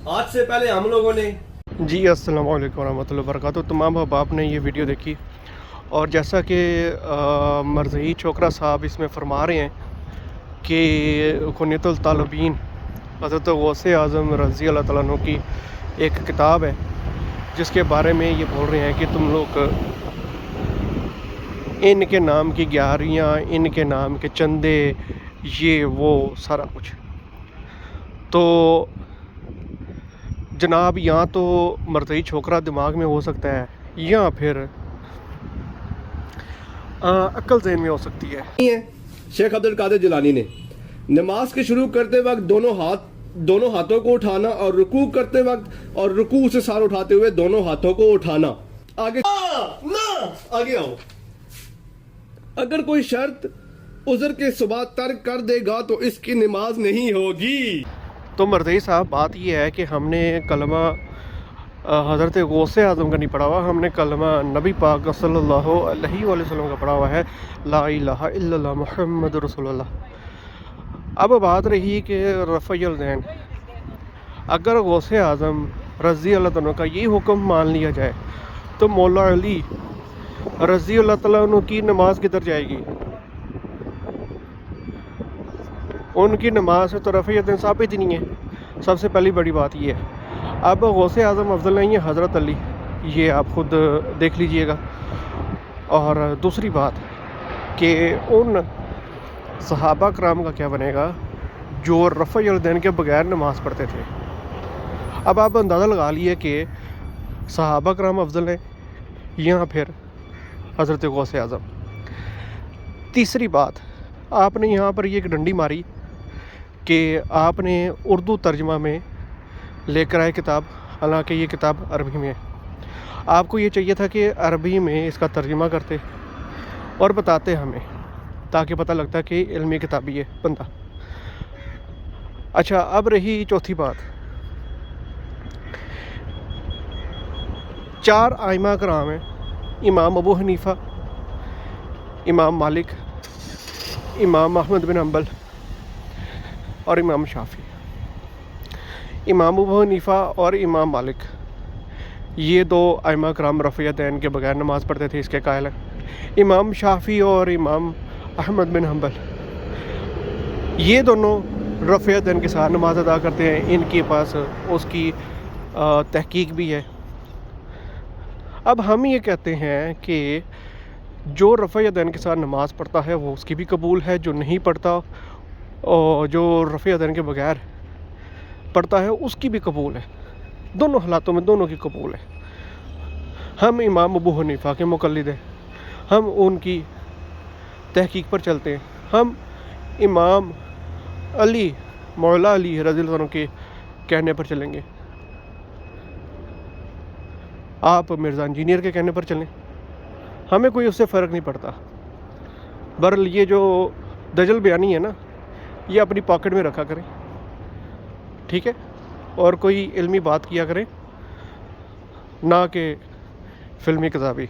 آج سے پہلے ہم لوگوں نے جی السلام علیکم ورحمۃ اللہ وبرکاتہ. تمام احباب نے یہ ویڈیو دیکھی اور جیسا کہ مرزئی چوکرا صاحب اس میں فرما رہے ہیں کہ کنیت الطالبین حضرت غوث اعظم رضی اللہ تعالیٰ عنہ کی ایک کتاب ہے جس کے بارے میں یہ بول رہے ہیں کہ تم لوگ ان کے نام کی گیاریاں، ان کے نام کے چندے، یہ وہ سارا کچھ. تو جناب یہاں تو مرزئی چھوکرا دماغ میں ہو سکتا ہے یا پھر عقل ذہن میں ہو سکتی ہے. شیخ عبد القادر جیلانی نے نماز کے شروع کرتے وقت دونوں ہاتھوں کو اٹھانا اور رکوع کرتے وقت اور رکوع سے سار اٹھاتے ہوئے دونوں ہاتھوں کو اٹھانا. آگے آؤ. اگر کوئی شرط عذر کے سبات ترک کر دے گا تو اس کی نماز نہیں ہوگی. تو مرزئی صاحب بات یہ ہے کہ ہم نے کلمہ حضرت غوث اعظم کا نہیں پڑھا ہوا، ہم نے کلمہ نبی پاک صلی اللہ علیہ وآلہ وسلم کا پڑھا ہوا ہے، لا الہ الا اللہ محمد رسول اللہ. اب بات رہی کہ رفع الذہن، اگر غوث اعظم رضی اللہ تعالیٰ کا یہ حکم مان لیا جائے تو مولا علی رضی اللہ تعالیٰ عنہ کی نماز کدھر جائے گی؟ ان کی نماز سے تو رفع الذہن ثابت ہی نہیں ہے. سب سے پہلی بڑی بات یہ ہے. اب غوث اعظم افضل نہیں ہے حضرت علی، یہ آپ خود دیکھ لیجئے گا. اور دوسری بات کہ ان صحابہ کرام کا کیا بنے گا جو رفع الذہن کے بغیر نماز پڑھتے تھے. اب آپ اندازہ لگا لیے کہ صحابہ کرام افضل ہیں یا پھر حضرت غوث اعظم. تیسری بات، آپ نے یہاں پر یہ ایک ڈنڈی ماری کہ آپ نے اردو ترجمہ میں لے کر آئے کتاب، حالانکہ یہ کتاب عربی میں ہے. آپ کو یہ چاہیے تھا کہ عربی میں اس کا ترجمہ کرتے اور بتاتے ہمیں، تاکہ پتہ لگتا کہ علمی کتابی ہے بندہ. اچھا، اب رہی چوتھی بات. 4 ائمہ کرام ہیں، امام ابو حنیفہ، امام مالک، امام احمد بن حنبل اور امام شافعی. امام ابو حنیفہ اور امام مالک یہ 2 ائمہ کرام رفع الذہن کے بغیر نماز پڑھتے تھے، اس کے قائل ہیں. امام شافعی اور امام احمد بن حنبل یہ دونوں رفع الذہن کے ساتھ نماز ادا کرتے ہیں، ان کے پاس اس کی تحقیق بھی ہے. اب ہم یہ کہتے ہیں کہ جو رفع الذہن کے ساتھ نماز پڑھتا ہے وہ اس کی بھی قبول ہے، جو نہیں پڑھتا اور جو رفع الذہن کے بغیر پڑھتا ہے اس کی بھی قبول ہے. دونوں حالاتوں میں دونوں کی قبول ہے. ہم امام ابو حنیفہ کے مقلد ہیں، ہم ان کی تحقیق پر چلتے ہیں. ہم امام علی مولا علی رضی اللہ عنہ کے کہنے پر چلیں گے. آپ مرزا انجینئر کے کہنے پر چلیں، ہمیں کوئی اس سے فرق نہیں پڑتا. بہرحال یہ جو دجل بیانی ہے نا، یہ اپنی پاکٹ میں رکھا کریں، ٹھیک ہے؟ اور کوئی علمی بات کیا کریں، نہ کہ فلمی کتابی.